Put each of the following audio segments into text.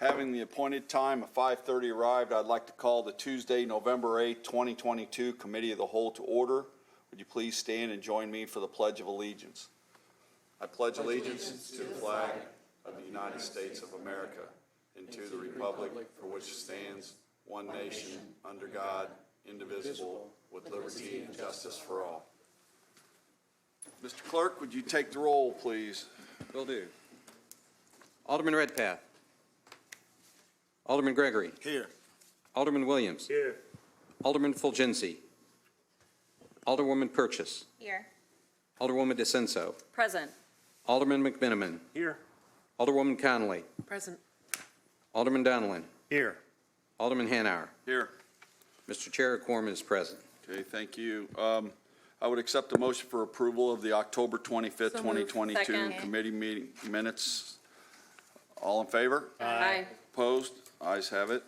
Having the appointed time of 5:30 arrived, I'd like to call the Tuesday, November 8th, 2022 Committee of the Whole to order. Would you please stand and join me for the Pledge of Allegiance? I pledge allegiance to the flag of the United States of America and to the republic for which it stands, one nation, under God, indivisible, with liberty and justice for all. Mr. Clerk, would you take the roll, please? Will do. Alderman Redpath. Alderman Gregory. Here. Alderman Williams. Here. Alderman Fulgenzi. Alderwoman Purchase. Here. Alderwoman DeCenso. Present. Alderman McMiniman. Here. Alderwoman Connolly. Present. Alderman Donlin. Here. Alderman Hanauer. Here. Mr. Chair, a quorum is present. Okay, thank you. I would accept a motion for approval of the October 25th, 2022 Second. committee meeting minutes. All in favor? Aye. Opposed? Ayes have it.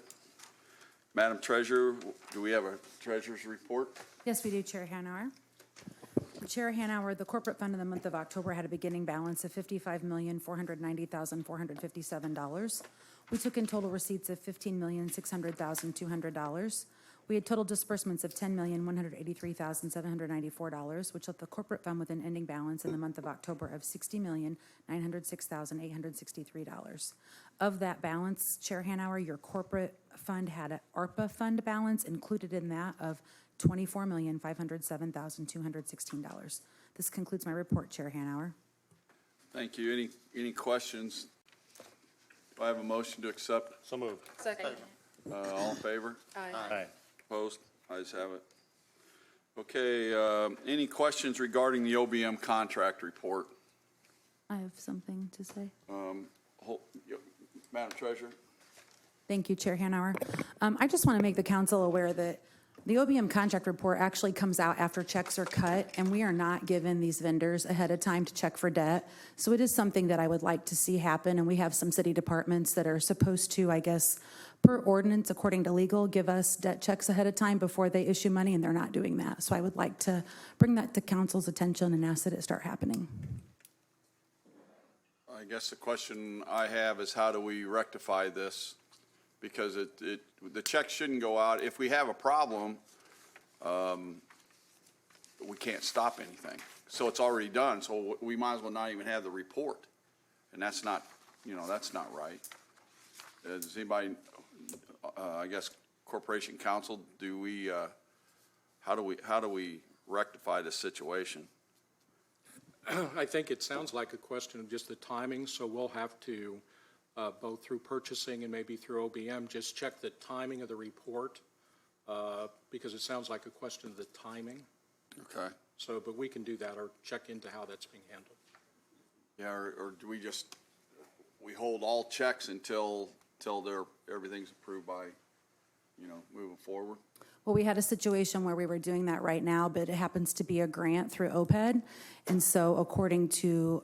Madam Treasurer, do we have a treasurer's report? Yes, we do, Chair Hanauer. Chair Hanauer, the corporate fund in the month of October had a beginning balance of $55,490,457. We took in total receipts of $15,600,200. We had total disbursements of $10,183,794, which left the corporate fund with an ending balance in the month of October of $60,906,863. Of that balance, Chair Hanauer, your corporate fund had an ARPA fund balance included in that of $24,507,216. This concludes my report, Chair Hanauer. Thank you. Any questions? Do I have a motion to accept? So moved. Second. All in favor? Aye. Opposed? Ayes have it. Okay, any questions regarding the OBM contract report? I have something to say. Madam Treasurer? Thank you, Chair Hanauer. I just want to make the council aware that the OBM contract report actually comes out after checks are cut, and we are not given these vendors ahead of time to check for debt. So it is something that I would like to see happen, and we have some city departments that are supposed to, I guess, per ordinance, according to legal, give us debt checks ahead of time before they issue money, and they're not doing that. So I would like to bring that to council's attention and ask that it start happening. I guess the question I have is how do we rectify this? Because the check shouldn't go out. If we have a problem, we can't stop anything. So it's already done, so we might as well not even have the report. And that's not, that's not right. Does anybody, I guess, Corporation Counsel, how do we rectify this situation? I think it sounds like a question of just the timing, so we'll have to, both through purchasing and maybe through OBM, just check the timing of the report, because it sounds like a question of the timing. Okay. So, but we can do that or check into how that's being handled. Yeah, or do we hold all checks until everything's approved by, moving forward? Well, we had a situation where we were doing that right now, but it happens to be a grant through OPED. And so according to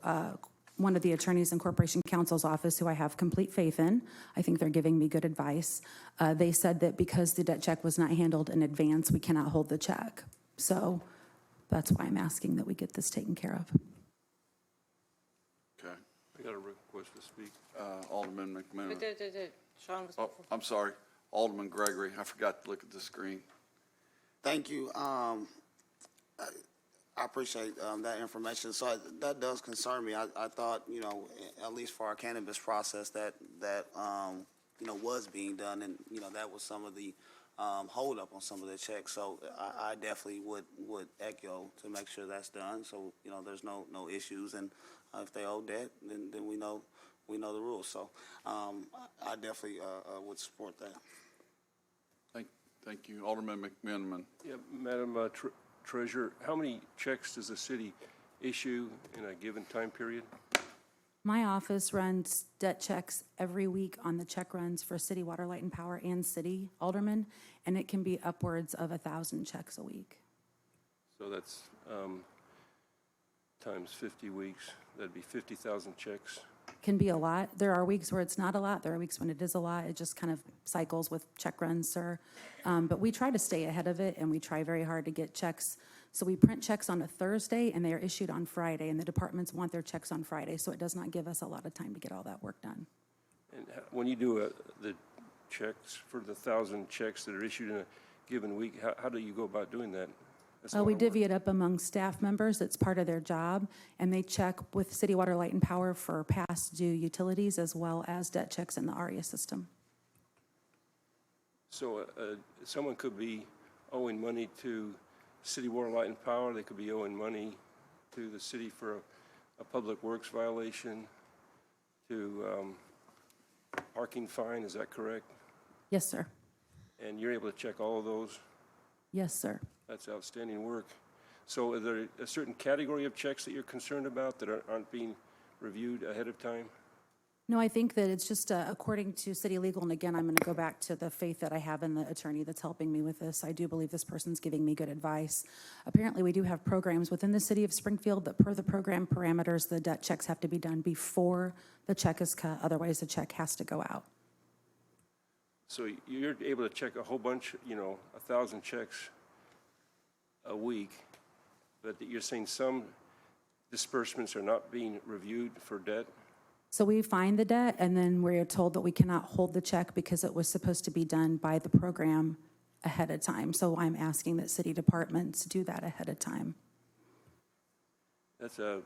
one of the attorneys in Corporation Counsel's office, who I have complete faith in, I think they're giving me good advice, they said that because the debt check was not handled in advance, we cannot hold the check. So that's why I'm asking that we get this taken care of. Okay. I got a request to speak. Alderman McMillan. Sean was Oh, I'm sorry. Alderman Gregory. I forgot to look at the screen. Thank you. I appreciate that information. So that does concern me. I thought, at least for our cannabis process that was being done, and, that was some of the hold up on some of the checks. So I definitely would echo to make sure that's done. So, there's no issues. And if they owe debt, then we know the rules. So I definitely would support that. Thank you. Alderman McMiniman. Yeah, Madam Treasurer, how many checks does the city issue in a given time period? My office runs debt checks every week on the check runs for city water, light, and power and city aldermen, and it can be upwards of 1,000 checks a week. So that's times 50 weeks. That'd be 50,000 checks. Can be a lot. There are weeks where it's not a lot. There are weeks when it is a lot. It just kind of cycles with check runs, sir. But we try to stay ahead of it, and we try very hard to get checks. So we print checks on a Thursday, and they are issued on Friday, and the departments want their checks on Friday, so it does not give us a lot of time to get all that work done. And when you do the checks for the 1,000 checks that are issued in a given week, how do you go about doing that? That's a lot We of work. divvy it up among staff members. It's part of their job, and they check with City Water, Light, and Power for past due utilities as well as debt checks in the ARIA system. So someone could be owing money to City Water, Light, and Power. They could be owing money to the city for a public works violation, to parking fine, is that correct? Yes, sir. And you're able to check all of those? Yes, sir. That's outstanding work. So is there a certain category of checks that you're concerned about that aren't being reviewed ahead of time? No, I think that it's just according to city legal, and again, I'm going to go back to the faith that I have in the attorney that's helping me with this. I do believe this person's giving me good advice. Apparently, we do have programs within the city of Springfield that per the program parameters, the debt checks have to be done before the check is cut. Otherwise, the check has to go out. So you're able to check a whole bunch, 1,000 checks a week, but you're saying some disbursements are not being reviewed for debt? So we find the debt, and then we're told that we cannot hold the check because it was supposed to be done by the program ahead of time. So I'm asking that city departments do that ahead of time. That's a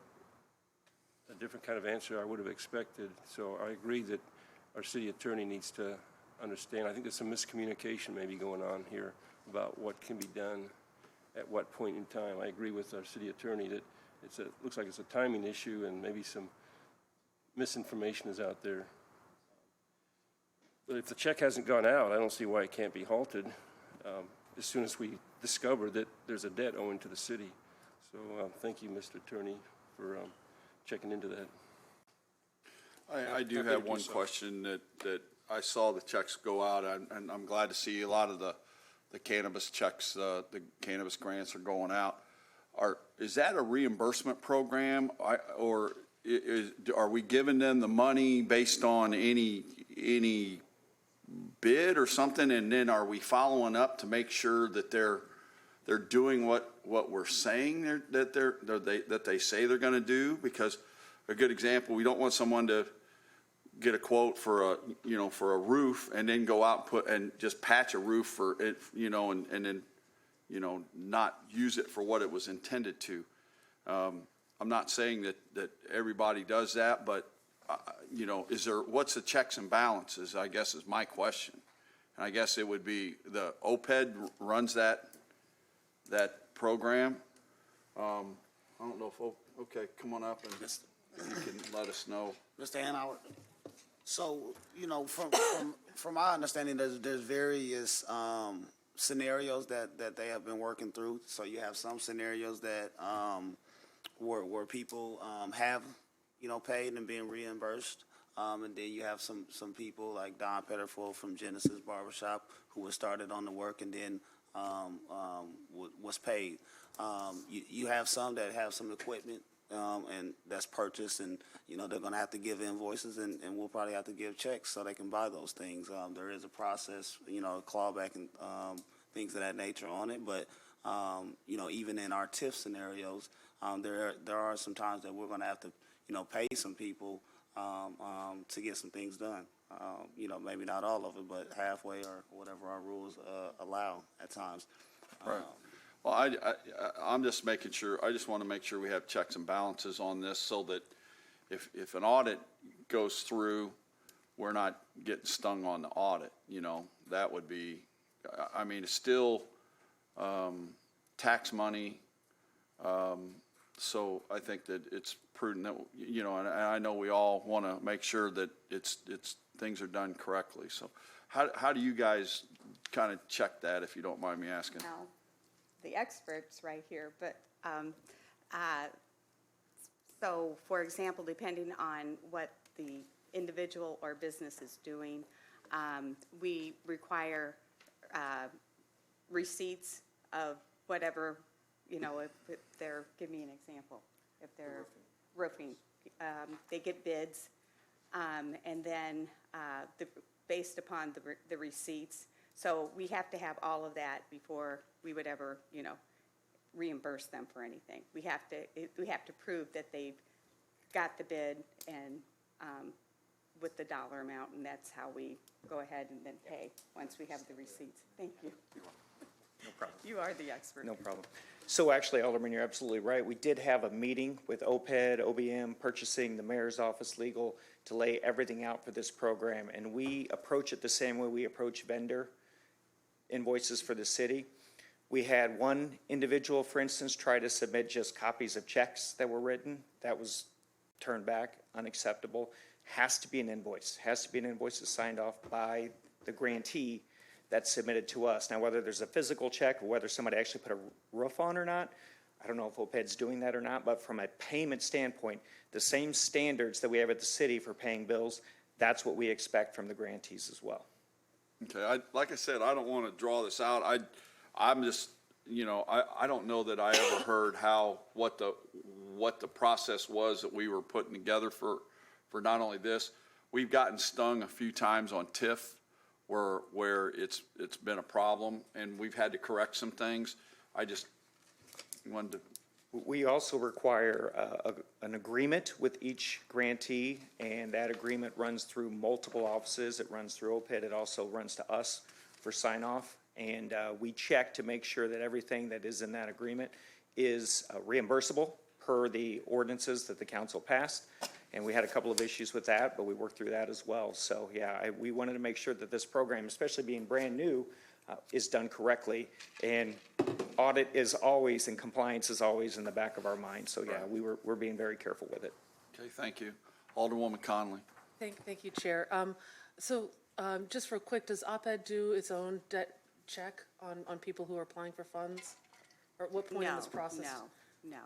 different kind of answer I would have expected. So I agree that our city attorney needs to understand. I think there's some miscommunication maybe going on here about what can be done at what point in time. I agree with our city attorney that looks like it's a timing issue and maybe some misinformation is out there. But if the check hasn't gone out, I don't see why it can't be halted as soon as we discover that there's a debt owing to the city. So thank you, Mr. Attorney, for checking into that. I do have one question that I saw the checks go out, and I'm glad to see a lot of the cannabis checks, the cannabis grants are going out. Is that a reimbursement program, or are we giving them the money based on any bid or something, and then are we following up to make sure that they're doing what we're saying that they say they're going to do? Because a good example, we don't want someone to get a quote for a roof and then go out and just patch a roof for it, and then not use it for what it was intended to. I'm not saying that everybody does that, but what's the checks and balances, I guess, is my question. And I guess it would be the OPED runs that program. I don't know if, okay, come on up and you can let us know. Mr. Hanauer, so, from my understanding, there's various scenarios that they have been working through. So you have some scenarios that where people have, paid and being reimbursed. And then you have some people like Don Petterfull from Genesis Barbershop who was started on the work and then was paid. You have some that have some equipment and that's purchased, and they're going to have to give invoices, and we'll probably have to give checks so they can buy those things. There is a process, clawback and things of that nature on it. But even in our TIF scenarios, there are some times that we're going to have to pay some people to get some things done. Maybe not all of it, but halfway or whatever our rules allow at times. Right. Well, I'm just making sure, I just want to make sure we have checks and balances on this so that if an audit goes through, we're not getting stung on the audit, that would be, it's still tax money. So I think that it's prudent that, and I know we all want to make sure that things are done correctly. So how do you guys kind of check that, if you don't mind me asking? Well, the experts right here, but so for example, depending on what the individual or business is doing, we require receipts of whatever, if they're, give me an example, if they're roofing, they get bids, and then based upon the receipts. So we have to have all of that before we would ever, reimburse them for anything. We have to prove that they've got the bid and with the dollar amount, and that's how we go ahead and then pay, once we have the receipts. Thank you. No problem. You are the expert. No problem. So actually, Alderman, you're absolutely right. We did have a meeting with OPED, OBM, purchasing, the mayor's office, legal, to lay everything out for this program. And we approach it the same way we approach vendor invoices for the city. We had one individual, for instance, try to submit just copies of checks that were written. That was turned back, unacceptable. Has to be an invoice. Has to be an invoice that's signed off by the grantee that's submitted to us. Now, whether there's a physical check or whether somebody actually put a roof on or not, I don't know if OPED's doing that or not, but from a payment standpoint, the same standards that we have at the city for paying bills, that's what we expect from the grantees as well. Okay, like I said, I don't want to draw this out. I'm just, I don't know that I ever heard what the process was that we were putting together for not only this. We've gotten stung a few times on TIF where it's been a problem, and we've had to correct some things. I just wanted to. We also require an agreement with each grantee, and that agreement runs through multiple offices. It runs through OPED. It also runs to us for sign-off. And we check to make sure that everything that is in that agreement is reimbursable per the ordinances that the council passed. And we had a couple of issues with that, but we worked through that as well. So, yeah, we wanted to make sure that this program, especially being brand new, is done correctly. And audit is always, and compliance is always in the back of our mind. So, yeah, we're being very careful with it. Okay, thank you. Alderwoman Conley. Thank you, Chair. Just real quick, does OPED do its own debt check on people who are applying for funds? Or at what point in this process? No.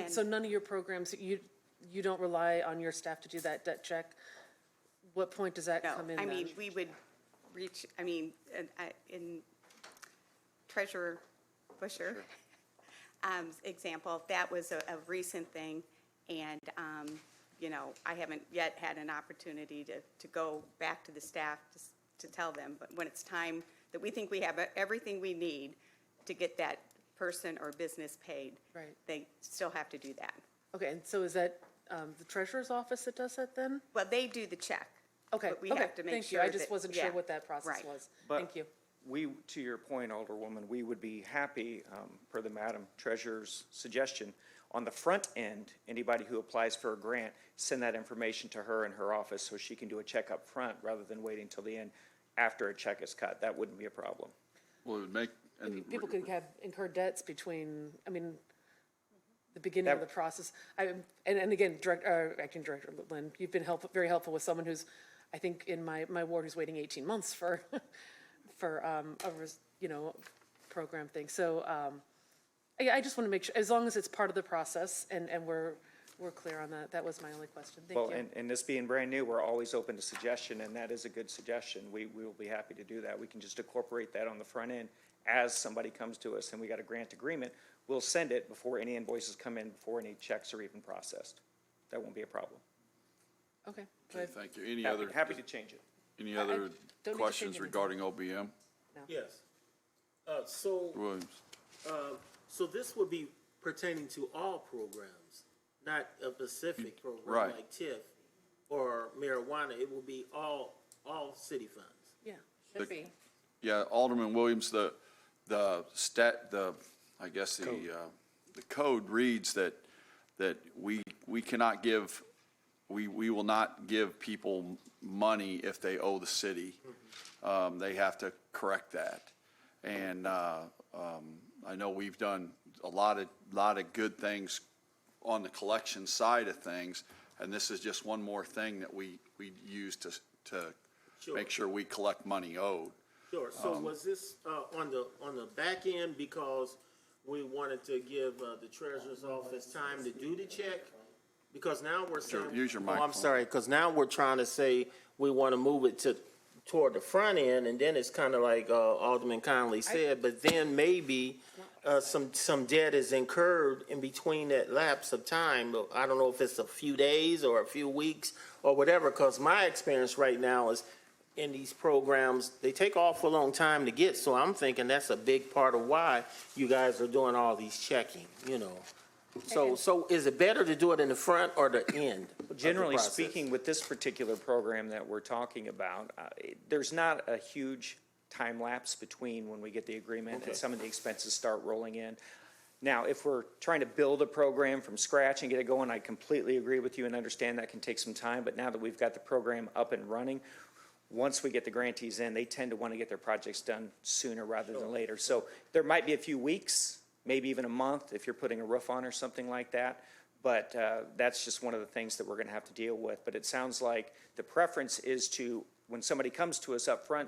So none of your programs, you don't rely on your staff to do that debt check? What point does that come in No, then? I mean, we would reach, in Treasurer Busher, example, that was a recent thing, and, I haven't yet had an opportunity to go back to the staff to tell them, but when it's time that we think we have everything we need to get that person or business paid, Right. they still have to do that. Okay, and so is that the treasurer's office that does that then? Well, they do the check. Okay, But we okay, have to make thank you. sure I just that- wasn't sure yeah, what that process right. was. But Thank you. We, to your point, Alderwoman, we would be happy, per the Madam Treasurer's suggestion, on the front end, anybody who applies for a grant, send that information to her in her office so she can do a check up front rather than waiting till the end after a check is cut. That wouldn't be a problem. Well, it would make, and People could have incurred debts between, the beginning of the process. And again, Acting Director Lynn, you've been very helpful with someone who's, I think, in my ward, who's waiting 18 months for program thing. So, I just want to make sure, as long as it's part of the process and we're clear on that. That was my only question. Thank Well, you. and this being brand new, we're always open to suggestion, and that is a good suggestion. We will be happy to do that. We can just incorporate that on the front end as somebody comes to us and we got a grant agreement. We'll send it before any invoices come in, before any checks are even processed. That won't be a problem. Okay. okay, thank you. Any other? Happy to change it. Any don't other need to questions change anything. regarding OBM? Yes. So Williams? so this would be pertaining to all programs, not a specific program Right. like TIF or marijuana. It will be all city funds. Yeah. Should be. Yeah, Alderman Williams, the code reads that we cannot give, we will not give people money if they owe the city. They have to correct that. And I know we've done a lot of good things on the collection side of things, and this is just one more thing that we use to Sure. make sure we collect money owed. Sure. So was this on the back end because we wanted to give the treasurer's office time to do the check? Because now we're saying. Use your Oh, microphone. I'm sorry, because now we're trying to say we want to move it toward the front end, and then it's kind of like Alderman Conley said, but then maybe some debt is incurred in between that lapse of time. I don't know if it's a few days or a few weeks or whatever, because my experience right now is in these programs, they take awful long time to get, so I'm thinking that's a big part of why you guys are doing all these checking, So is it better to do it in the front or the end? of the Generally process? speaking, with this particular program that we're talking about, there's not a huge time lapse between when we get the agreement and some of the expenses start rolling in. Now, if we're trying to build a program from scratch and get it going, I completely agree with you and understand that can take some time. But now that we've got the program up and running, once we get the grantees in, they tend to want to get their projects done sooner rather than later. So there might be a few weeks, maybe even a month if you're putting a roof on or something like that. But that's just one of the things that we're going to have to deal with. But it sounds like the preference is to, when somebody comes to us up front,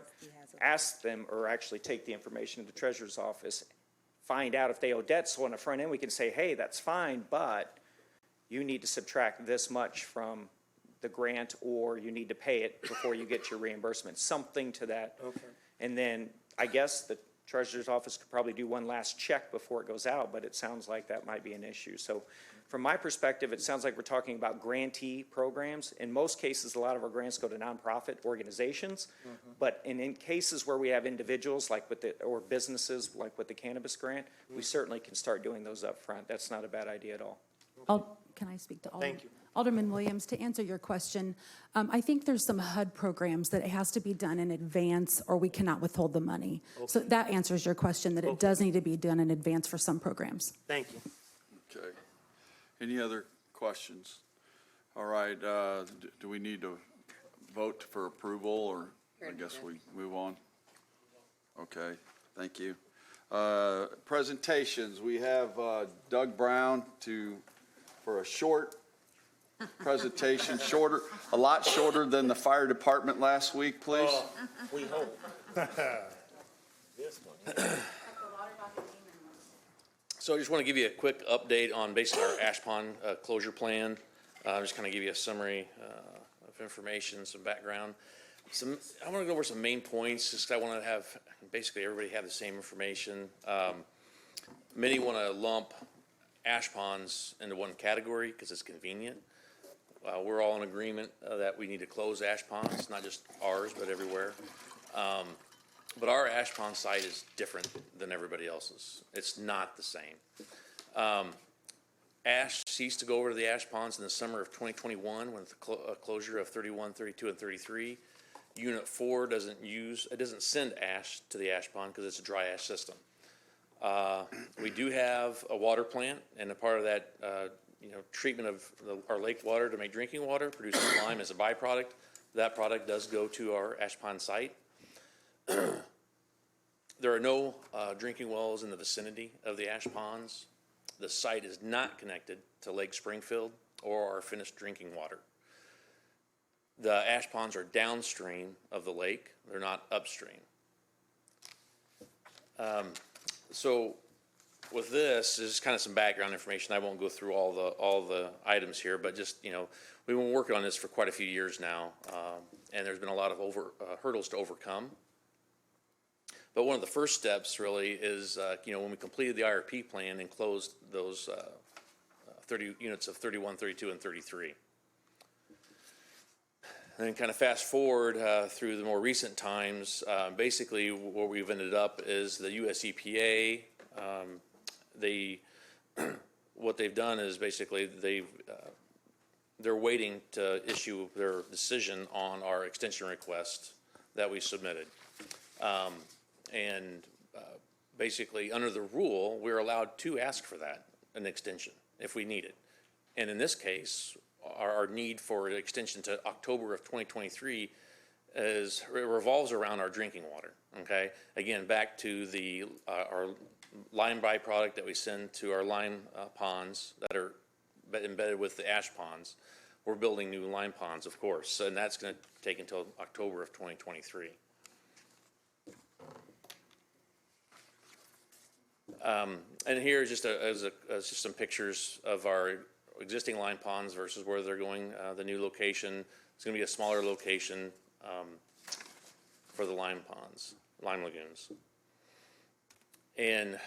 ask them or actually take the information to the treasurer's office, find out if they owe debt. So on the front end, we can say, hey, that's fine, but you need to subtract this much from the grant, or you need to pay it before you get your reimbursement, something to that. Okay. And then I guess the treasurer's office could probably do one last check before it goes out, but it sounds like that might be an issue. So from my perspective, it sounds like we're talking about grantee programs. In most cases, a lot of our grants go to nonprofit organizations, but in cases where we have individuals like with the, or businesses like with the cannabis grant, we certainly can start doing those up front. That's not a bad idea at all. Can I speak to Alderman? Thank you. Alderman Williams, to answer your question, I think there's some HUD programs that it has to be done in advance or we cannot withhold the money. So that answers your question, that it does need to be done in advance for some programs. Thank you. Okay. Any other questions? All right, do we need to vote for approval, or I guess we move on? Okay, thank you. Presentations, we have Doug Brown for a short presentation, a lot shorter than the fire department last week, please. We hope. This one. So I just want to give you a quick update on basically our ash pond closure plan. Just kind of give you a summary of information, some background. I want to go over some main points, just 'cause I want to have basically everybody have the same information. Many want to lump ash ponds into one category because it's convenient. We're all in agreement that we need to close ash ponds, not just ours, but everywhere. But our ash pond site is different than everybody else's. It's not the same. Ash ceased to go over to the ash ponds in the summer of 2021 with the closure of 31, 32, and 33. Unit 4 doesn't send ash to the ash pond because it's a dry ash system. We do have a water plant, and a part of that, treatment of our lake water to make drinking water, producing lime as a byproduct. That product does go to our ash pond site. There are no drinking wells in the vicinity of the ash ponds. The site is not connected to Lake Springfield or our finished drinking water. The ash ponds are downstream of the lake. They're not upstream. So with this is kind of some background information. I won't go through all the items here, but just, we've been working on this for quite a few years now, and there's been a lot of hurdles to overcome. But one of the first steps really is, when we completed the IRP plan and closed those 30 units of 31, 32, and 33. And then kind of fast forward through the more recent times, basically where we've ended up is the US EPA, what they've done is basically they're waiting to issue their decision on our extension request that we submitted. Basically, under the rule, we're allowed to ask for that, an extension, if we need it. And in this case, our need for an extension to October of 2023 revolves around our drinking water, okay? Again, back to our lime byproduct that we send to our lime ponds that are embedded with the ash ponds. We're building new lime ponds, of course, and that's going to take until October of 2023. And here is just some pictures of our existing lime ponds versus where they're going. The new location, it's going to be a smaller location for the lime lagoons. And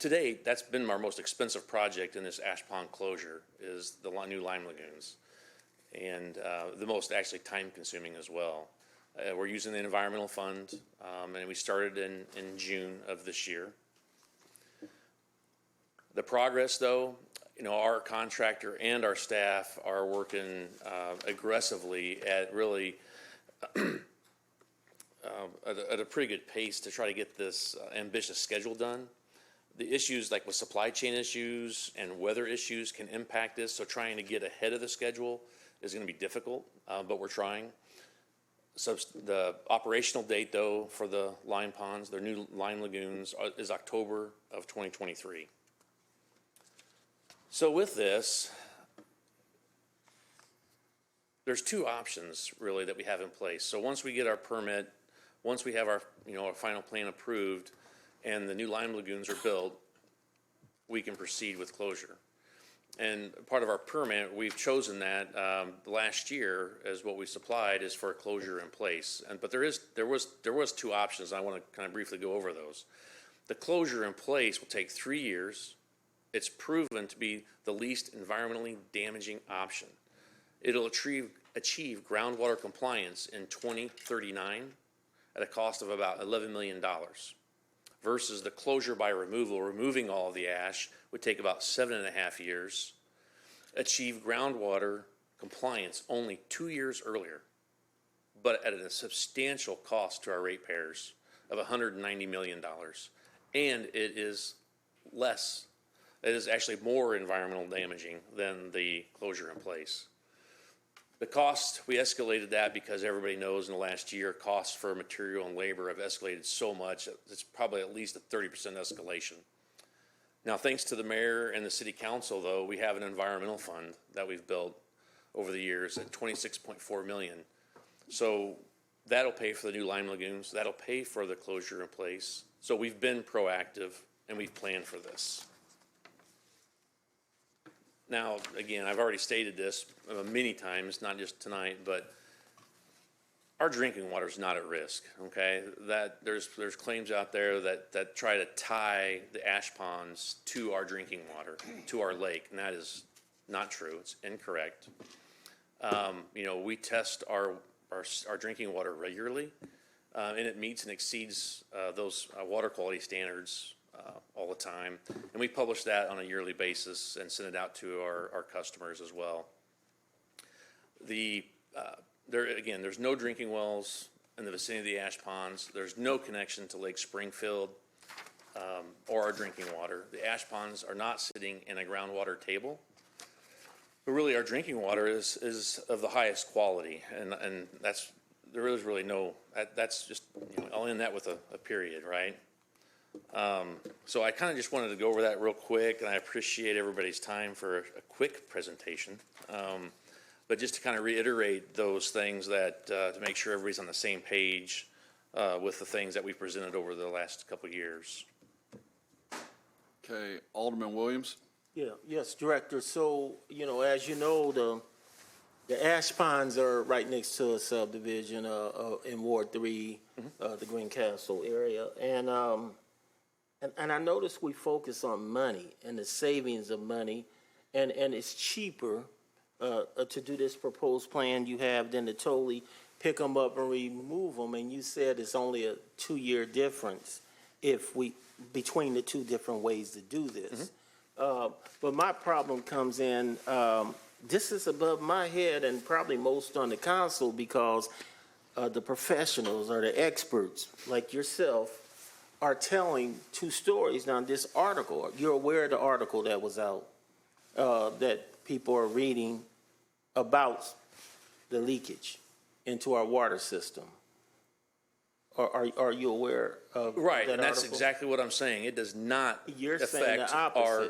to date, that's been our most expensive project in this ash pond closure is the new lime lagoons, and the most actually time consuming as well. We're using the environmental fund, and we started in June of this year. The progress, though, our contractor and our staff are working aggressively at really at a pretty good pace to try to get this ambitious schedule done. The issues like with supply chain issues and weather issues can impact this, so trying to get ahead of the schedule is going to be difficult, but we're trying. So the operational date, though, for the lime ponds, their new lime lagoons, is October of 2023. So with this, there's two options really that we have in place. So once we get our permit, once we have our, our final plan approved and the new lime lagoons are built, we can proceed with closure. And part of our permit, we've chosen that last year as what we supplied is for a closure in place. But there was two options. I want to kind of briefly go over those. The closure in place will take 3 years. It's proven to be the least environmentally damaging option. It'll achieve groundwater compliance in 2039 at a cost of about $11 million, versus the closure by removal, removing all of the ash, would take about 7.5 years, achieve groundwater compliance only 2 years earlier, but at a substantial cost to our ratepayers of $190 million. And it is actually more environmental damaging than the closure in place. The cost, we escalated that because everybody knows in the last year, costs for material and labor have escalated so much, it's probably at least a 30% escalation. Now, thanks to the mayor and the city council, though, we have an environmental fund that we've built over the years at $26.4 million. So that'll pay for the new lime lagoons, that'll pay for the closure in place. So we've been proactive and we've planned for this. Now, again, I've already stated this many times, not just tonight, but our drinking water is not at risk, okay? That there's claims out there that try to tie the ash ponds to our drinking water, to our lake, and that is not true. It's incorrect. We test our drinking water regularly, and it meets and exceeds those water quality standards all the time. And we publish that on a yearly basis and send it out to our customers as well. There's no drinking wells in the vicinity of the ash ponds. There's no connection to Lake Springfield or our drinking water. The ash ponds are not sitting in a groundwater table. But really, our drinking water is of the highest quality, and there is really no, that's just, I'll end that with a period, right? So I kind of just wanted to go over that real quick, and I appreciate everybody's time for a quick presentation. But just to kind of reiterate those things to make sure everybody's on the same page with the things that we presented over the last couple of years. Okay, Alderman Williams. Yes, Director. So, as you know, the ash ponds are right next to a subdivision in Ward 3, the Greencastle area. And I noticed we focus on money and the savings of money, and it's cheaper to do this proposed plan you have than to totally pick them up and remove them. And you said it's only a 2-year difference between the two different ways to do this. But my problem comes in, this is above my head and probably most on the council, because the professionals or the experts like yourself are telling two stories. Now, this article, you're aware of the article that was out that people are reading about the leakage into our water system. Are you aware of Right, that and that's article? exactly what I'm saying. It does not You're saying affect the opposite. our.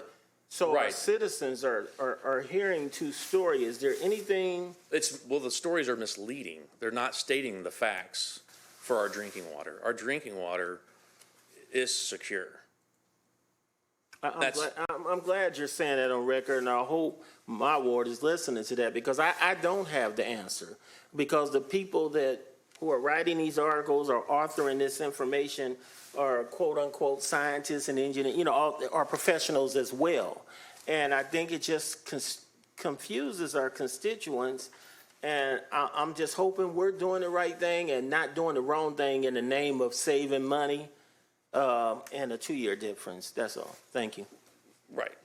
So our Right. citizens are hearing two stories. Is there anything? The stories are misleading. They're not stating the facts for our drinking water. Our drinking water is secure. I'm glad you're saying that on record, and I hope my ward is listening to that, because I don't have the answer. Because the people who are writing these articles or authoring this information are quote-unquote scientists and engineers, are professionals as well. And I think it just confuses our constituents. And I'm just hoping we're doing the right thing and not doing the wrong thing in the name of saving money and a 2-year difference. That's all. Thank you. Right.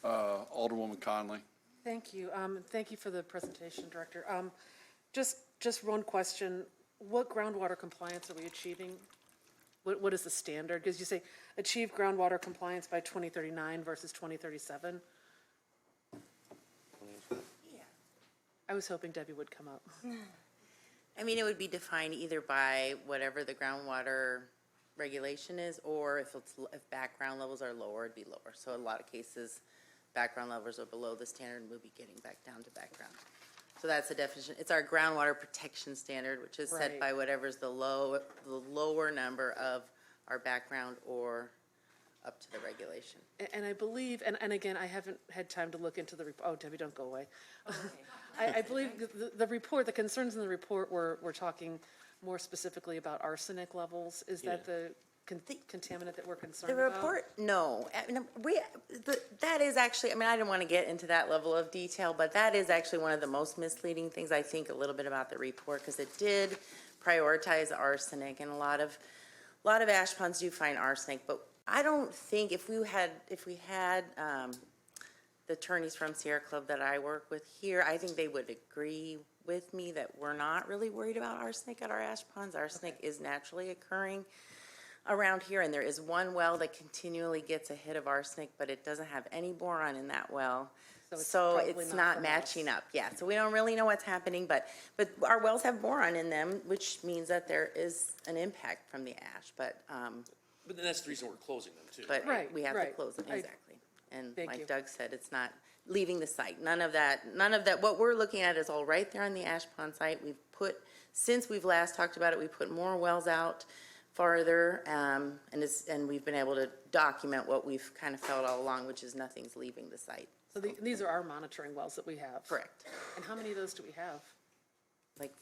Alderwoman Conley. Thank you. Thank you for the presentation, Director. Just one question. What groundwater compliance are we achieving? What is the standard? Because you say achieve groundwater compliance by 2039 versus 2037. I was hoping Debbie would come up. I mean, it would be defined either by whatever the groundwater regulation is, or if background levels are lower, it'd be lower. So in a lot of cases, background levels are below the standard, and we'll be getting back down to background. So that's the definition. It's our groundwater protection standard, which is set Right. by whatever's the lower number of our background or up to the regulation. And I believe, and again, I haven't had time to look into the, oh, Debbie, don't go away. I believe the report, the concerns in the report we're talking more specifically about arsenic levels. Is that the contaminant that we're concerned The about? report, no. That is actually, I mean, I didn't want to get into that level of detail, but that is actually one of the most misleading things, I think, a little bit about the report, because it did prioritize arsenic, and a lot of ash ponds do find arsenic, but I don't think if we had the attorneys from Sierra Club that I work with here, I think they would agree with me that we're not really worried about arsenic at our ash ponds. Arsenic is naturally occurring around here, and there is one well that continually gets a hit of arsenic, but it doesn't have any boron in that well. So probably it's not not from matching us. up, yeah. So we don't really know what's happening, but our wells have boron in them, which means that there is an impact from the ash, but But then that's the reason we're closing them too. but Right, we have to right. close them, exactly. And Thank you. like Doug said, it's not leaving the site. None of that, what we're looking at is all right there on the ash pond site. Since we've last talked about it, we put more wells out farther, and we've been able to document what we've kind of felt all along, which is nothing's leaving the site. So these are our monitoring wells that we have? Correct. And how many of those do we have? Like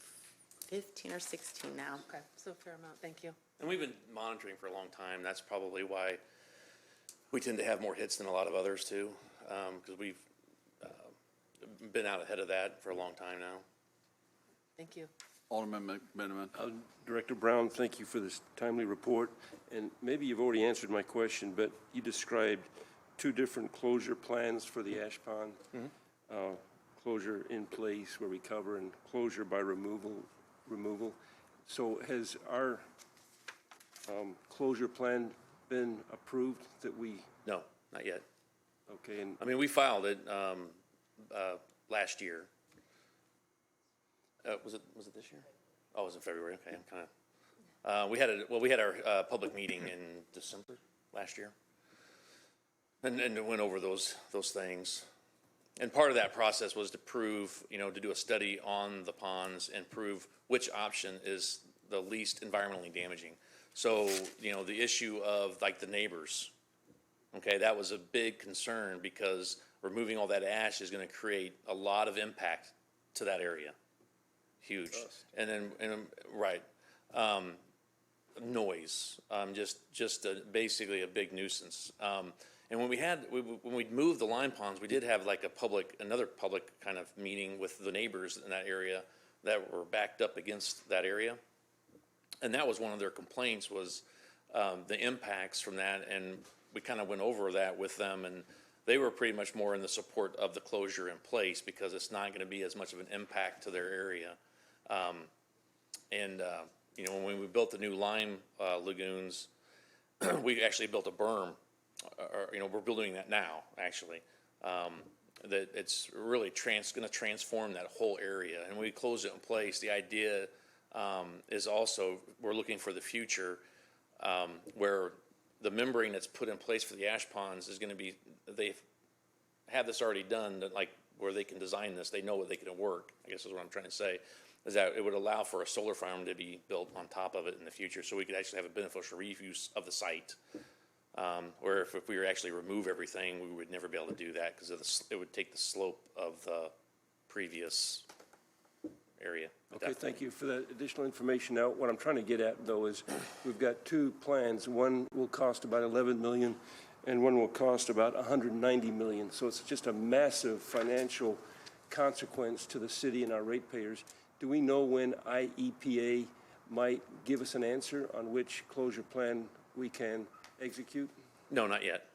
15 or 16 now. Okay, so a fair amount, thank you. And we've been monitoring for a long time. That's probably why we tend to have more hits than a lot of others too, because we've been out ahead of that for a long time now. Thank you. Alderman McMenamin. Director Brown, thank you for this timely report. And maybe you've already answered my question, but you described two different closure plans for the ash pond. Closure in place where we cover and closure by removal. So has our closure plan been approved that we, No, not yet. okay, and I mean, we filed it last year. Was it this year? Oh, it was in February. Okay, I'm kind of. We had our public meeting in December last year, and went over those things. And part of that process was to prove, to do a study on the ponds and prove which option is the least environmentally damaging. So, the issue of like the neighbors, okay, that was a big concern because removing all that ash is going to create a lot of impact to that area. Huge. And then, right. Noise, basically a big nuisance. And when we moved the lime ponds, we did have like another public kind of meeting with the neighbors in that area that were backed up against that area. And that was one of their complaints was the impacts from that. And we kind of went over that with them, and they were pretty much more in the support of the closure in place because it's not going to be as much of an impact to their area. When we built the new lime lagoons, we actually built a berm. We're building that now, actually. That it's really going to transform that whole area. And when we close it in place, the idea is also we're looking for the future where the membrane that's put in place for the ash ponds is going to be, they have this already done, that like where they can design this, they know what they can work, I guess is what I'm trying to say, is that it would allow for a solar farm to be built on top of it in the future, so we could actually have a beneficial reuse of the site. Where if we were to actually remove everything, we would never be able to do that because it would take the slope of the previous area. okay, thank you for that additional information. Now, what I'm trying to get at, though, is we've got two plans. One will cost about $11 million, and one will cost about $190 million. So it's just a massive financial consequence to the city and our ratepayers. Do we know when IEPA might give us an answer on which closure plan we can execute? No, not yet.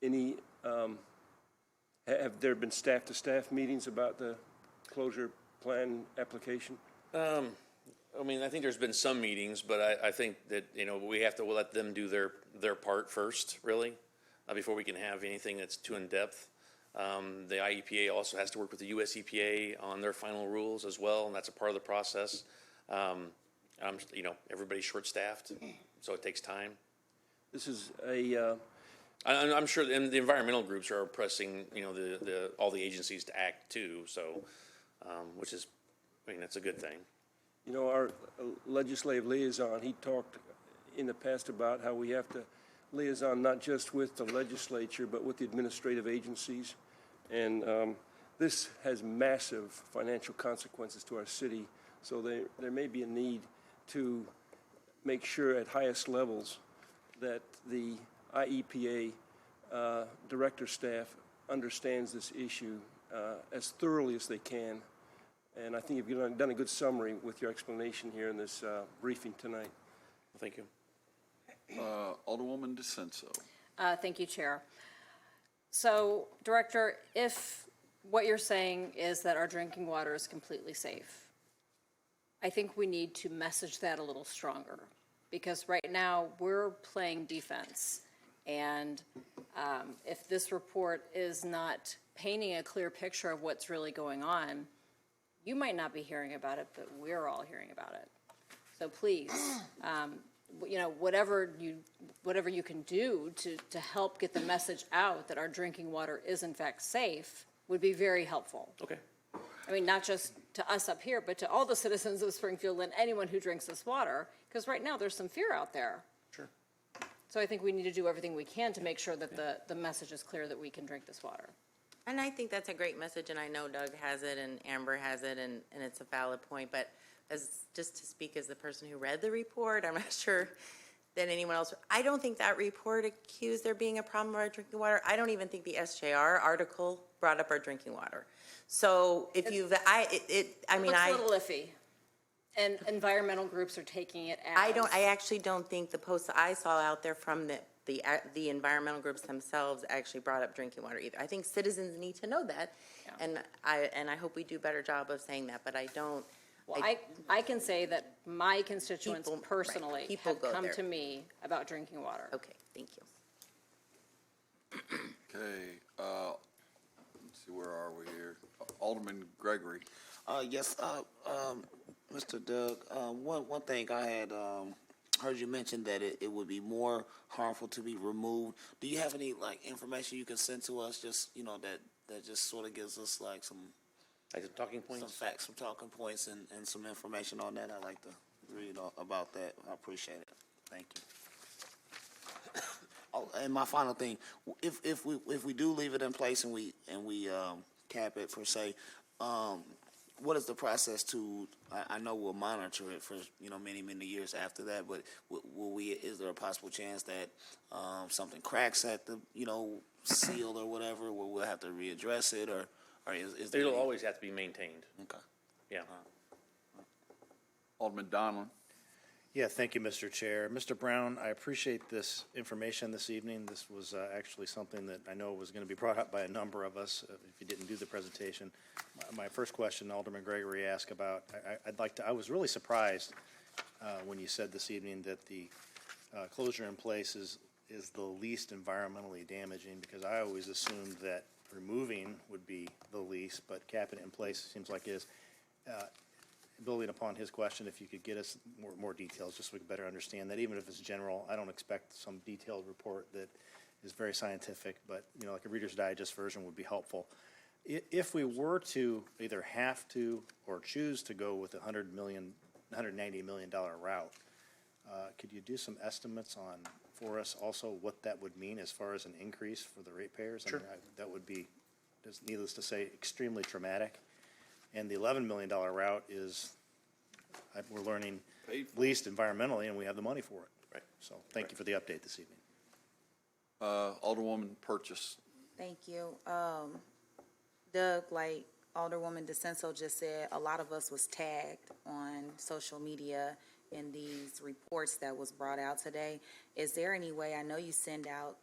Any Have there been staff-to-staff meetings about the closure plan application? I mean, I think there's been some meetings, but I think that, we have to let them do their part first, really, before we can have anything that's too in-depth. The IEPA also has to work with the US EPA on their final rules as well, and that's a part of the process. Everybody's short-staffed, so it takes time. This is a, I'm sure, and the environmental groups are pressing, all the agencies to act too, so, which is, that's a good thing. our legislative liaison, he talked in the past about how we have to liaison not just with the legislature, but with the administrative agencies. And this has massive financial consequences to our city, so there may be a need to make sure at highest levels that the IEPA director staff understands this issue as thoroughly as they can. And I think you've done a good summary with your explanation here in this briefing tonight. Thank you. Alderwoman DeCenso. Thank you, Chair. So, Director, if what you're saying is that our drinking water is completely safe, I think we need to message that a little stronger, because right now we're playing defense. And if this report is not painting a clear picture of what's really going on, you might not be hearing about it, but we're all hearing about it. So please, whatever you can do to help get the message out that our drinking water is in fact safe would be very helpful. Okay. I mean, not just to us up here, but to all the citizens of Springfield and anyone who drinks this water, because right now there's some fear out there. Sure. So I think we need to do everything we can to make sure that the message is clear that we can drink this water. And I think that's a great message, and I know Doug has it and Amber has it, and it's a valid point, but just to speak as the person who read the report, I'm not sure that anyone else, I don't think that report accused there being a problem with our drinking water. I don't even think the SJR article brought up our drinking water. So if you've, Looks a little iffy, and environmental groups are taking it as. I actually don't think the posts I saw out there from the environmental groups themselves actually brought up drinking water either. I think citizens need to know that, Yeah. and I hope we do a better job of saying that, but I don't. Well, I can say that my constituents People- right, personally people have go come there. to me about drinking water. Okay, thank you. Okay, let's see, where are we here? Alderman Gregory. Yes, Mr. Doug, one thing I had, heard you mention that it would be more harmful to be removed. Do you have any, information you can send to us, just, that just sort of gives us, some Like the talking points? some facts, some talking points, and some information on that? I'd like to read about that. I appreciate it. Thank you. Oh, and my final thing, if we do leave it in place and we cap it per se, what is the process to? I know we'll monitor it for many years after that, but will we? Is there a possible chance that something cracks at the seal or whatever, where we'll have to readdress it, or is there? It'll always have to be maintained. Okay. Yeah. Alderman Donlin. Yeah, thank you, Mr. Chair. Mr. Brown, I appreciate this information this evening. This was actually something that I know was going to be brought up by a number of us if you didn't do the presentation. My first question, Alderman Gregory asked about, I was really surprised when you said this evening that the closure in place is the least environmentally damaging, because I always assumed that removing would be the least, but capping it in place seems like it is. Building upon his question, if you could get us more details, just so we can better understand that, even if it's general. I don't expect some detailed report that is very scientific, but, like a Reader's Digest version would be helpful. If we were to either have to or choose to go with a $190 million route, could you do some estimates for us also what that would mean as far as an increase for the ratepayers? Sure. That would be, just needless to say, extremely traumatic. And the $11 million route is, we're learning, least environmentally, and we have the money for it. Right. So thank you for the update this evening. Alderwoman Purchase. Thank you. Doug, like Alderwoman DeCenso just said, a lot of us was tagged on social media in these reports that was brought out today. Is there any way, I know you send out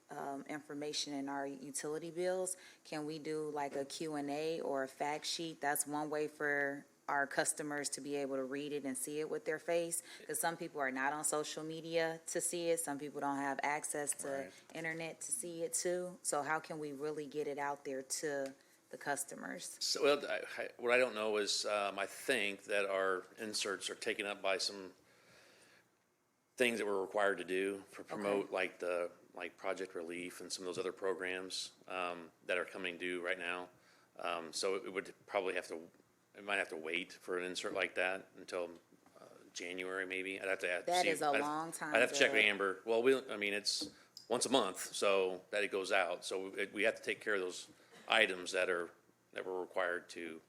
information in our utility bills, can we do like a Q&A or a fact sheet? That's one way for our customers to be able to read it and see it with their face, because some people are not on social media to see it, some people don't have access to internet to see it too. So how can we really get it out there to the customers? So, well, what I don't know is, I think that our inserts are taken up by some things that we're required to do for promote, like Project Relief and some of those other programs, that are coming due right now. So it would probably have to, it might have to wait for an insert like that until, January maybe. I'd have to add. That is a long time. I'd have to check with Amber. Well, I mean, it's once a month, so that it goes out. So we have to take care of those items that we're required to,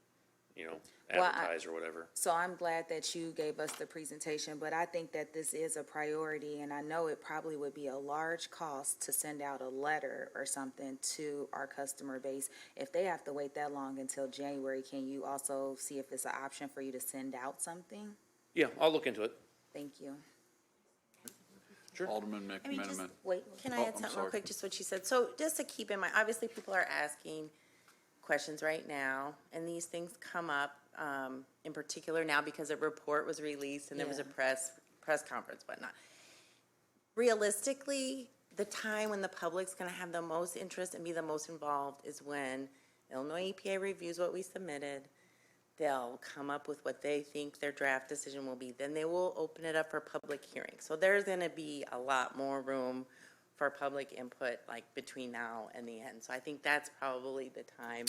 advertise or whatever. So I'm glad that you gave us the presentation, but I think that this is a priority, and I know it probably would be a large cost to send out a letter or something to our customer base. If they have to wait that long until January, can you also see if it's an option for you to send out something? Yeah, I'll look into it. Thank you. Sure. Alderman I mean, just, McMenamin. Wait, can I Oh, add I'm something sorry. real quick, just what you said? So just to keep in mind, obviously, people are asking questions right now, and these things come up, in particular now because a report was released and there was a press conference, whatnot. Realistically, the time when the public's gonna have the most interest and be the most involved is when Illinois EPA reviews what we submitted. They'll come up with what they think their draft decision will be. Then they will open it up for public hearing. So there's gonna be a lot more room for public input, like between now and the end. So I think that's probably the time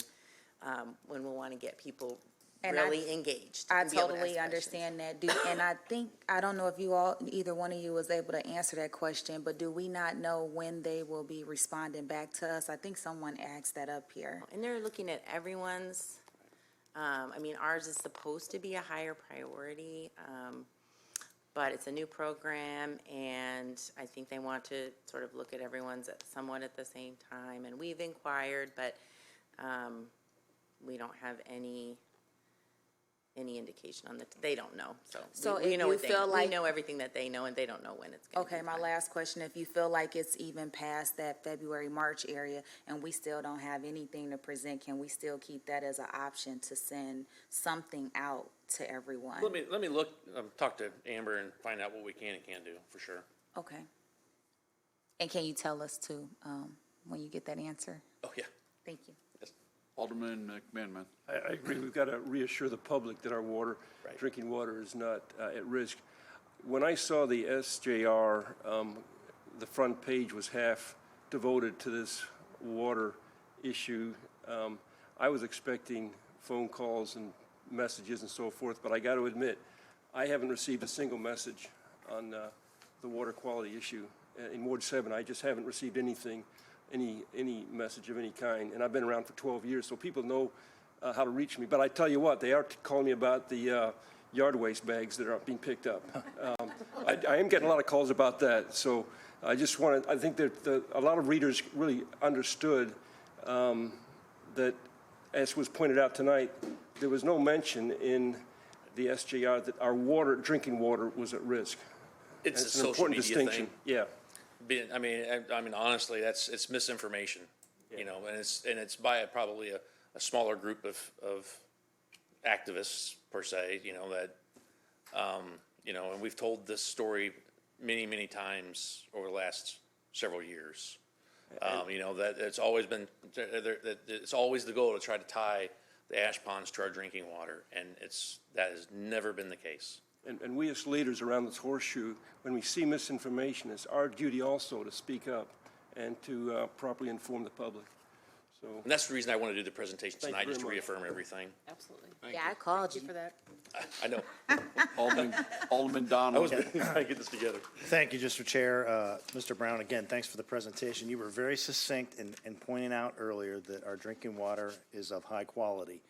when we'll want to get people really engaged. I and be able to totally ask questions. understand that, and I think, I don't know if either one of you was able to answer that question, but do we not know when they will be responding back to us? I think someone asked that up here. And they're looking at everyone's, I mean, ours is supposed to be a higher priority, but it's a new program, and I think they want to sort of look at everyone's somewhat at the same time. And we've inquired, but we don't have any indication on that. They don't know. So we if know you what they, feel we like- know everything that they know, and they don't know when it's going to be. Okay, my last question, if you feel like it's even past that February, March area, and we still don't have anything to present, can we still keep that as an option to send something out to everyone? Let me look, talk to Amber and find out what we can and can't do, for sure. Okay. And can you tell us too, when you get that answer? Oh, yeah. Thank you. Alderman McMenamin. I agree, we've got to reassure the public that our water, drinking water is not at risk. When I saw the SJR, the front page was half devoted to this water issue. I was expecting phone calls and messages and so forth, but I got to admit, I haven't received a single message on the water quality issue. In Ward 7, I just haven't received anything, any message of any kind, and I've been around for 12 years, so people know how to reach me. But I tell you what, they are calling me about the yard waste bags that are being picked up. I am getting a lot of calls about that, so I just wanted, I think that a lot of readers really understood that, as was pointed out tonight, there was no mention in the SJR that our water, drinking water, was at risk. It's a an social important media distinction. thing. Yeah. I mean, honestly, it's misinformation, and it's by probably a smaller group of activists per se, that, and we've told this story many times over the last several years. That it's always been, that it's always the goal to try to tie the ash ponds to our drinking water, and that has never been the case. And we as leaders around this horseshoe, when we see misinformation, it's our duty also to speak up and to properly inform the public. So, And that's the reason I want to do the presentation Thank you tonight, just to very much. reaffirm everything. Absolutely. Yeah, I called you. For that. I know. Alderman I Donlin. was trying to get this together. Thank you, Mr. Chair. Mr. Brown, again, thanks for the presentation. You were very succinct in pointing out earlier that our drinking water is of high quality,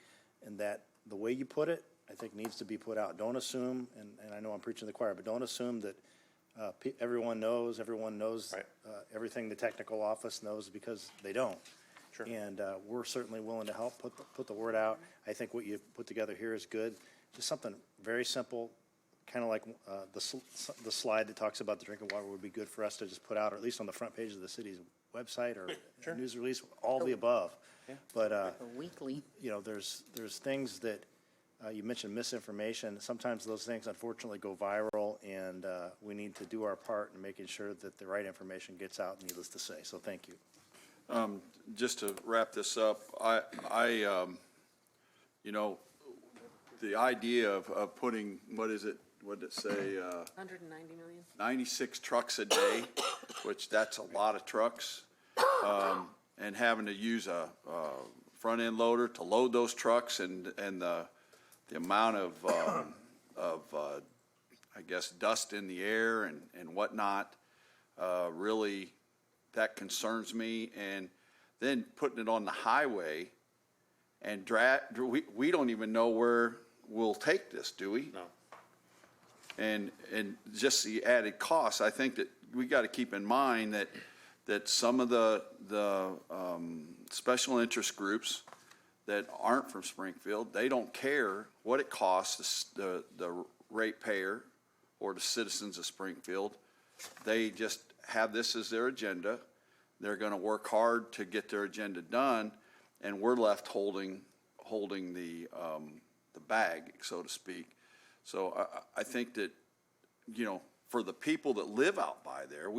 and that the way you put it, I think, needs to be put out. Don't assume, and I know I'm preaching to the choir, but don't assume that everyone knows Right. everything the technical office knows, because they don't. Sure. And we're certainly willing to help put the word out. I think what you put together here is good. Just something very simple, kind of like the slide that talks about the drinking water would be good for us to just put out, or at least on the front page of the city's website or news release, all the above. But, Weekly. you know, there's things that, you mentioned misinformation. Sometimes those things unfortunately go viral, and we need to do our part in making sure that the right information gets out, needless to say. So thank you. Just to wrap this up, you know, the idea of putting, what did it say? 190 million. 96 trucks a day, which that's a lot of trucks, and having to use a front-end loader to load those trucks, and the amount of I guess, dust in the air and whatnot, really, that concerns me. And then putting it on the highway and we don't even know where we'll take this, do we? No. And just the added costs, I think that we got to keep in mind that some of the special interest groups that aren't from Springfield, they don't care what it costs the ratepayer or the citizens of Springfield. They just have this as their agenda. They're going to work hard to get their agenda done, and we're left holding the bag, so to speak. So I think that, you know, for the people that live out by there,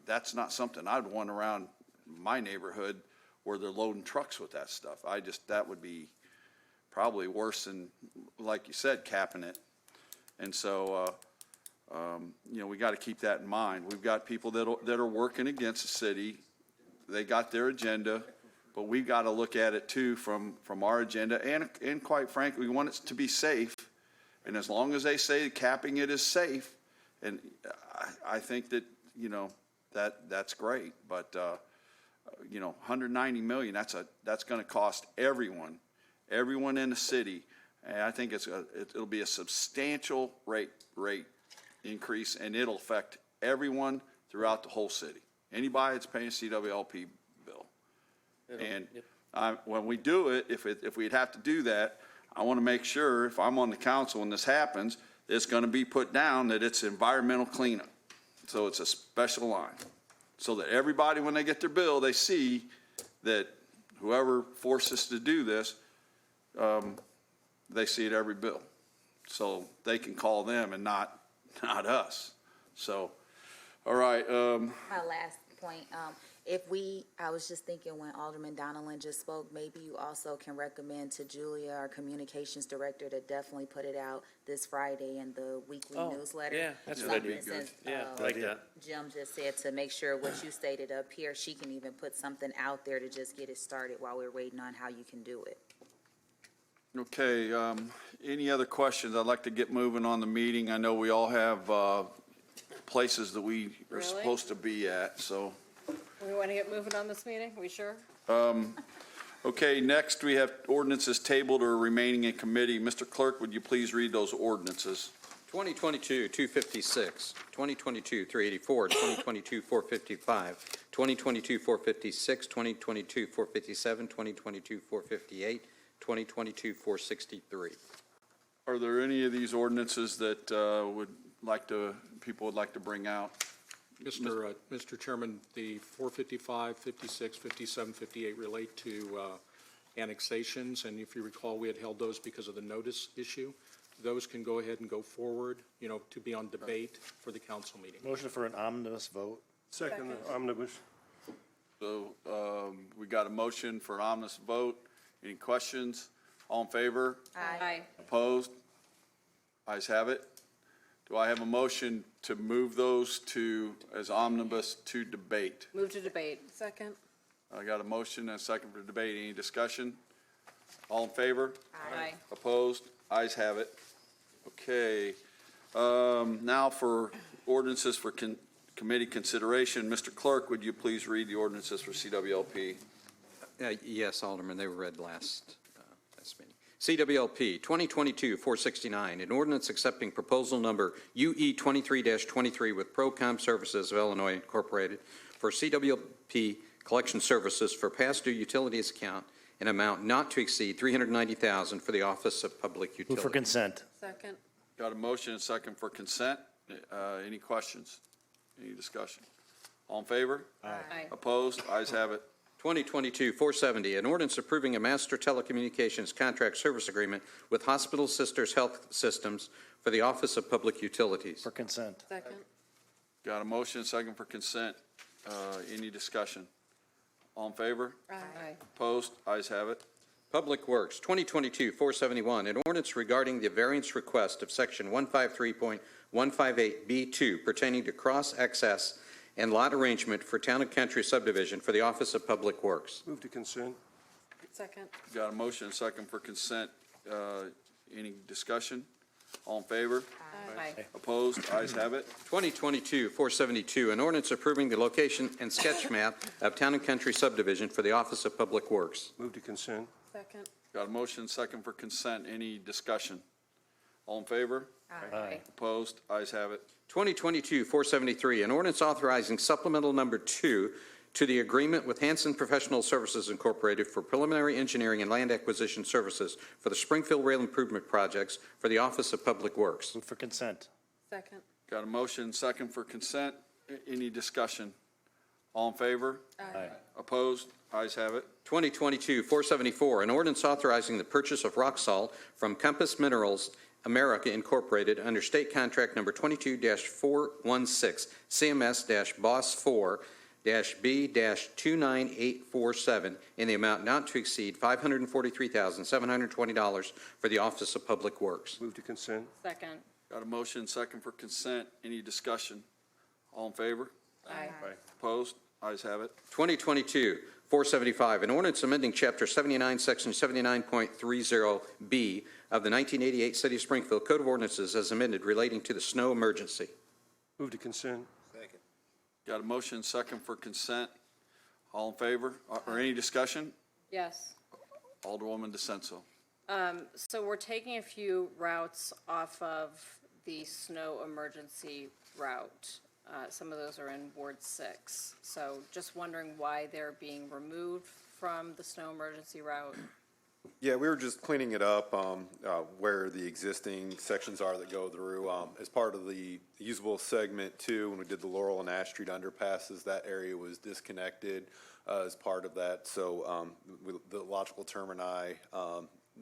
that's not something I'd want around my neighborhood where they're loading trucks with that stuff. That would be probably worse than, like you said, capping it. And so, you know, we got to keep that in mind. We've got people that are working against the city. They got their agenda, but we've got to look at it too from our agenda. And quite frankly, we want it to be safe. And as long as they say capping it is safe, and I think that, you know, that's great. But, you know, 190 million, that's going to cost everyone in the city. And I think it'll be a substantial rate increase, and it'll affect everyone throughout the whole city. Anybody that's paying a CWLP bill. And when we do it, if we'd have to do that, I want to make sure, if I'm on the council and this happens, it's going to be put down that it's environmental cleanup. So it's a special line. So that everybody, when they get their bill, they see that whoever forced us to do this, they see it every bill. So they can call them and not us. So, all right. My last point, I was just thinking when Alderman Donilon just spoke, maybe you also can recommend to Julia, our communications director, to definitely put it out this Friday in the weekly newsletter. Yeah, that'd be good. Since, Yeah, I like that. Jim just said to make sure what you stated up here, she can even put something out there to just get it started while we're waiting on how you can do it. Okay, any other questions? I'd like to get moving on the meeting. I know we all have places that we are Really? supposed to be at, so. We want to get moving on this meeting? We sure? Okay, next we have ordinances tabled or remaining in committee. Mr. Clerk, would you please read those ordinances? 2022-256, 2022-384, 2022-455, 2022-456, 2022-457, 2022-458, 2022-463. Are there any of these ordinances that people would like to bring out? Mr. Chairman, the 455, 56, 57, 58 relate to annexations, and if you recall, we had held those because of the notice issue. Those can go ahead and go forward, you know, to be on debate for the council meeting. Motion for an omnibus vote. Second omnibus. So we got a motion for an omnibus vote. Any questions? All in favor? Aye. Opposed? Ayes have it. Do I have a motion to move those as omnibus to debate? Move to debate. Second. I got a motion and a second for debate. Any discussion? All in favor? Aye. Opposed? Ayes have it. Okay. Now for ordinances for committee consideration. Mr. Clerk, would you please read the ordinances for CWLP? Yes, Alderman, they were read last meeting. CWLP 2022-469, an ordinance accepting proposal number UE 23-23 with Procom Services of Illinois Incorporated for CWLP collection services for past due utilities account an amount not to exceed $390,000 for the Office of Public Move for Utilities. consent. Second. Got a motion and a second for consent. Any questions? Any discussion? All in favor? Aye. Opposed? Ayes have it. 2022-470, an ordinance approving a master telecommunications contract service agreement with Hospital Sisters Health Systems for the Office of Public Utilities. For consent. Second. Got a motion and a second for consent. Any discussion? All in favor? Aye. Opposed? Ayes have it. Public Works, 2022-471, an ordinance regarding the variance request of Section 153.158B2 pertaining to cross-access and lot arrangement for Town and Country subdivision for the Office of Public Works. Move to consent. Second. Got a motion and a second for consent. Any discussion? All in favor? Aye. Opposed? Ayes have it. 2022-472, an ordinance approving the location and sketch map of Town and Country subdivision for the Office of Public Works. Move to consent. Second. Got a motion and a second for consent. Any discussion? All in favor? Aye. Opposed? Ayes have it. 2022-473, an ordinance authorizing supplemental number 2 to the agreement with Hanson Professional Services Incorporated for preliminary engineering and land acquisition services for the Springfield Rail Improvement Projects for the Office of Public Works. Move for consent. Second. Got a motion and second for consent. Any discussion? All in favor? Aye. Opposed? Ayes have it. 2022-474, an ordinance authorizing the purchase of rock salt from Compass Minerals America Incorporated under state contract number 22-416, CMS-BOSS 4-B-29847 in the amount not to exceed $543,720 for the Office of Public Works. Move to consent. Second. Got a motion and second for consent. Any discussion? All in favor? Aye. Opposed? Ayes have it. 2022-475, an ordinance amending Chapter 79, Section 79.30B of the 1988 City of Springfield Code of Ordinances as amended relating to the snow emergency. Move to consent. Got a motion and second for consent. All in favor? Or any discussion? Yes. Alderwoman DeSenso. So we're taking a few routes off of the snow emergency route. Some of those are in Ward 6. So just wondering why they're being removed from the snow emergency route. Yeah, we were just cleaning it up where the existing sections are that go through. As part of the usable segment 2, when we did the Laurel and Ash Street underpasses, that area was disconnected as part of that. So the logical termini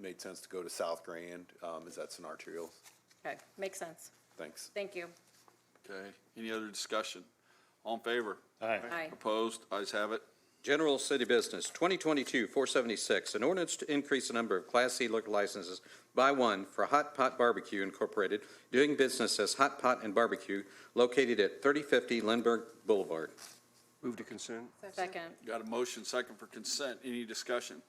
made sense to go to South Grand, as that's an arterial. Okay, makes sense. Thanks. Thank you. Okay. Any other discussion? All in favor? Aye. Aye. Opposed? Ayes have it. General City Business, 2022-476, an ordinance to increase the number of Class C liquor licenses by 1 for Hot Pot Barbecue Incorporated, doing business as Hot Pot and Barbecue, located at 3050 Lindbergh Boulevard. Move to consent. Second. Got a motion second for consent. Any discussion?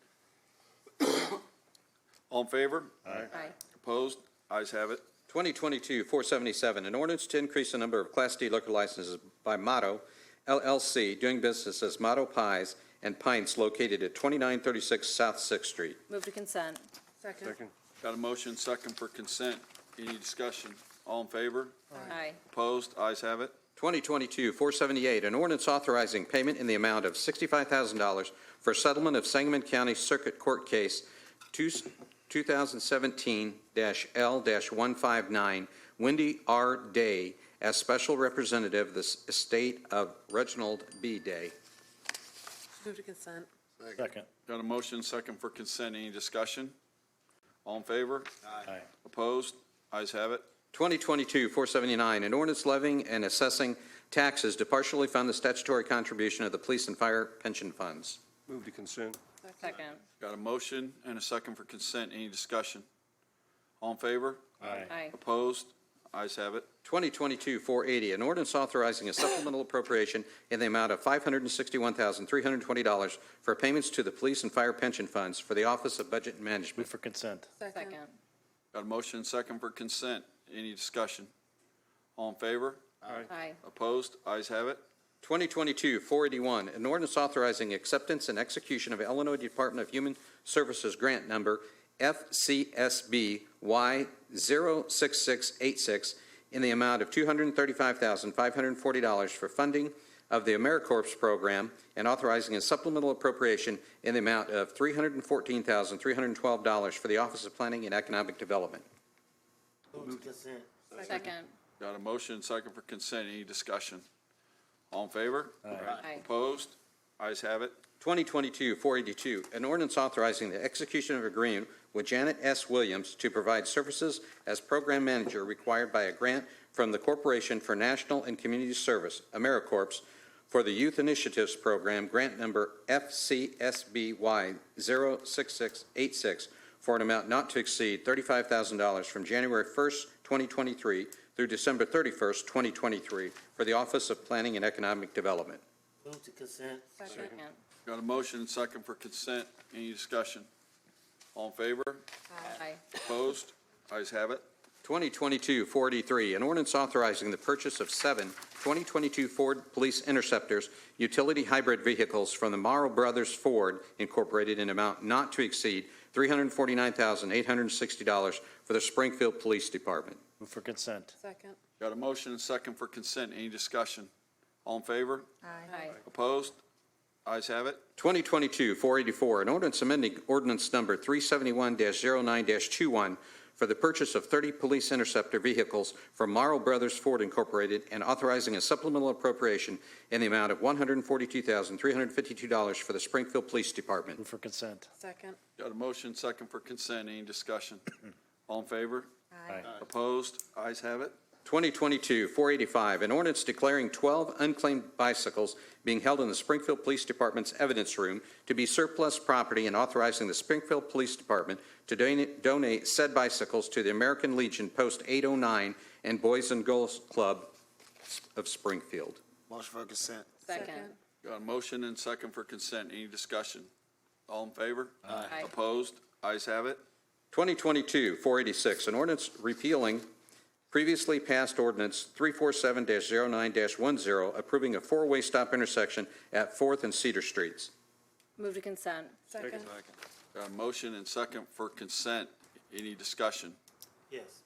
All in favor? Aye. Opposed? Ayes have it. 2022-477, an ordinance to increase the number of Class D liquor licenses by Motto LLC, doing business as Motto Pies and Pints, located at 2936 South 6th Street. Move to consent. Second. Got a motion second for consent. Any discussion? All in favor? Aye. Opposed? Ayes have it. 2022-478, an ordinance authorizing payment in the amount of $65,000 for settlement of Sangamon County Circuit Court Case 2017-L-159, Wendy R. Day, as special representative of the estate of Reginald B. Day. Move to consent. Second. Got a motion second for consent. Any discussion? All in favor? Aye. Opposed? Ayes have it. 2022-479, an ordinance levying and assessing taxes to partially fund the statutory contribution of the police and fire pension funds. Move to consent. Second. Got a motion and a second for consent. Any discussion? All in favor? Aye. Opposed? Ayes have it. 2022-480, an ordinance authorizing a supplemental appropriation in the amount of $561,320 for payments to the police and fire pension funds for the Office of Budget and Management. Move for consent. Second. Got a motion second for consent. Any discussion? All in favor? Aye. Opposed? Ayes have it. 2022-481, an ordinance authorizing acceptance and execution of Illinois Department of Human Services grant number FCSB-Y06686 in the amount of $235,540 for funding of the AmeriCorps program and authorizing a supplemental appropriation in the amount of $314,312 for the Office of Planning and Economic Development. Move to consent. Second. Got a motion and second for consent. Any discussion? All in favor? Aye. Opposed? Ayes have it. 2022-482, an ordinance authorizing the execution of agreement with Janet S. Williams to provide services as program manager required by a grant from the Corporation for National and Community Service, AmeriCorps, for the Youth Initiatives Program, grant number FCSBY 06686, for an amount not to exceed $35,000 from January 1st, 2023 through December 31st, 2023, for the Office of Planning and Economic Development. Move to consent. Second. Got a motion and second for consent. Any discussion? All in favor? Aye. Opposed? Ayes have it. 2022-483, an ordinance authorizing the purchase of 7 2022 Ford Police Interceptors utility hybrid vehicles from the Morrow Brothers Ford Incorporated in amount not to exceed $349,860 for the Springfield Police Department. Move for consent. Second. Got a motion and second for consent. Any discussion? All in favor? Aye. Opposed? Ayes have it. 2022-484, an ordinance amending ordinance number 371-09-21 for the purchase of 30 police interceptor vehicles from Morrow Brothers Ford Incorporated and authorizing a supplemental appropriation in the amount of $142,352 for the Springfield Police Department. Move for consent. Second. Got a motion, second for consent. Any discussion? All in favor? Aye. Opposed? Ayes have it. 2022-485, an ordinance declaring 12 unclaimed bicycles being held in the Springfield Police Department's evidence room to be surplus property and authorizing the Springfield Police Department to donate said bicycles to the American Legion Post 809 and Boys and Girls Club of Springfield. Motion for consent. Second. Got a motion and second for consent. Any discussion? All in favor? Aye. Opposed? Ayes have it. 2022-486, an ordinance repealing previously passed ordinance 347-09-10, approving a four-way stop intersection at 4th and Cedar Streets. Move to consent. Second. Got a motion and second for consent. Any discussion? Yes.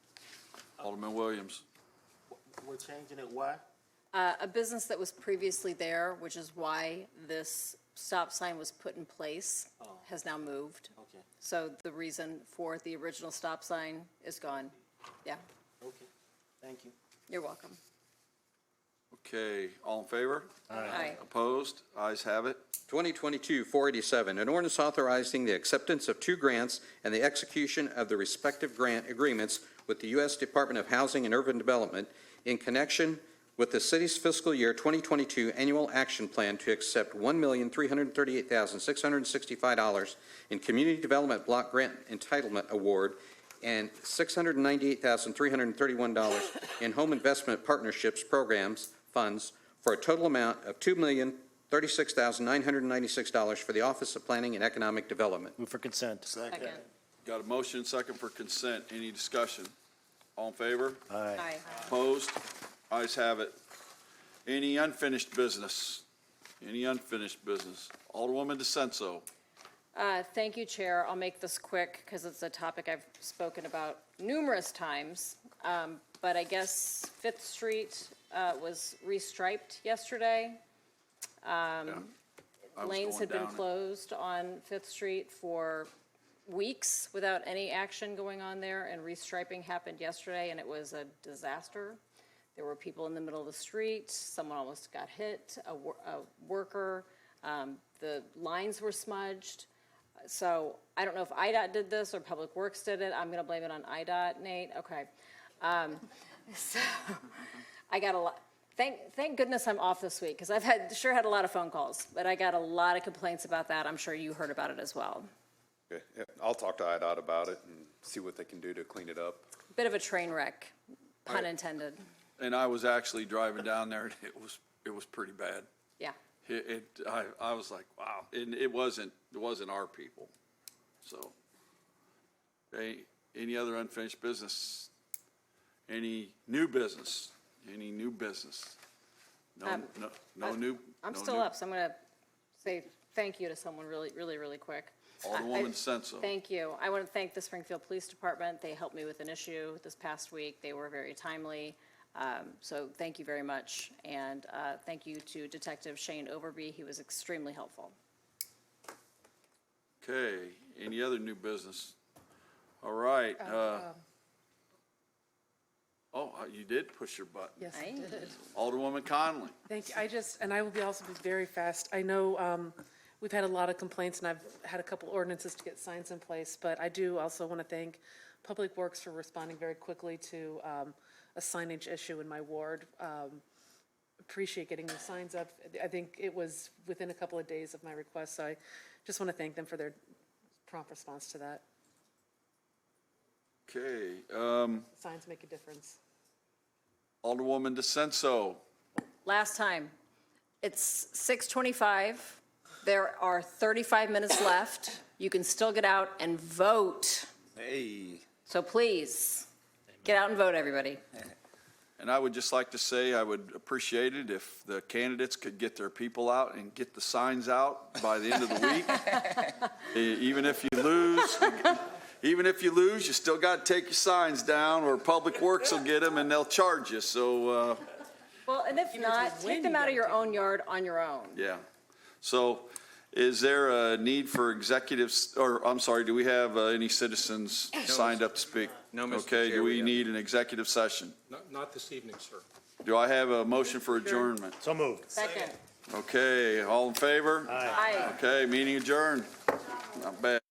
Alderman Williams. We're changing it, why? A business that was previously there, which is why this stop sign was put in place, has now moved. Okay, So the reason for the original stop sign is gone. Yeah, okay, thank you. you're welcome. Okay, all in favor? Aye. Opposed? Ayes have it. 2022-487, an ordinance authorizing the acceptance of 2 grants and the execution of the respective grant agreements with the U.S. Department of Housing and Urban Development in connection with the city's fiscal year 2022 annual action plan to accept $1,338,665 in Community Development Block Grant Entitlement Award and $698,331 in Home Investment Partnerships Programs funds for a total amount of $2,036,996 for the Office of Planning and Economic Development. Move for consent. Second. Got a motion and second for consent. Any discussion? All in favor? Aye. Opposed? Ayes have it. Any unfinished business? Any unfinished business? Alderwoman DeSenso. Thank you, Chair. I'll make this quick because it's a topic I've spoken about numerous times. But I guess Fifth Street was restriped yesterday. I was Lanes going had been down it. closed on Fifth Street for weeks without any action going on there, and restriping happened yesterday, and it was a disaster. There were people in the middle of the street. Someone almost got hit, a worker. The lines were smudged. So I don't know if IDOT did this or Public Works did it. I'm going to blame it on IDOT, Nate. Okay. So I got a lot. Thank goodness I'm off this week because I've sure had a lot of phone calls, but I got a lot of complaints about that. I'm sure you heard about it as well. Okay, yeah, I'll talk to IDOT about it and see what they can do to clean it up. Bit of a train wreck, pun intended. And I was actually driving down there, and it was pretty bad. Yeah. I was like, wow, and it wasn't our people. So, any other unfinished business? Any new business? Any new business? No new. I'm no still new- up, so I'm going to say thank you to someone really quick. Alderwoman DeSenso. Thank you. I want to thank the Springfield Police Department. They helped me with an issue this past week. They were very timely. So thank you very much, and thank you to Detective Shane Overby. He was extremely helpful. Okay, any other new business? All right. You did push your button. Yes, I did. Alderwoman Conley. Thank you. And I will also be very fast. I know we've had a lot of complaints, and I've had a couple ordinances to get signs in place, but I do also want to thank Public Works for responding very quickly to a signage issue in my ward. Appreciate getting the signs up. I think it was within a couple of days of my request, so I just want to thank them for their prompt response to that. Okay, Signs make a difference. Alderwoman DeCenso. Last time. It's 6:25. There are 35 minutes left. You can still get out and vote. Hey. So please, get out and vote, everybody. And I would just like to say I would appreciate it if the candidates could get their people out and get the signs out by the end of the week. Even if you lose, you still got to take your signs down, or Public Works will get them and they'll charge you. So, Well, and if not, take them out of your own yard on your own. yeah. So is there a need for executives, or I'm sorry, do we have any citizens signed up to speak? No, Mr. Okay, Chair, do we we don't. need an executive session? Not this evening, sir. Do I have a motion for adjournment? So moved. Second. Okay, all in favor? Aye. Okay, meeting adjourned. Not bad.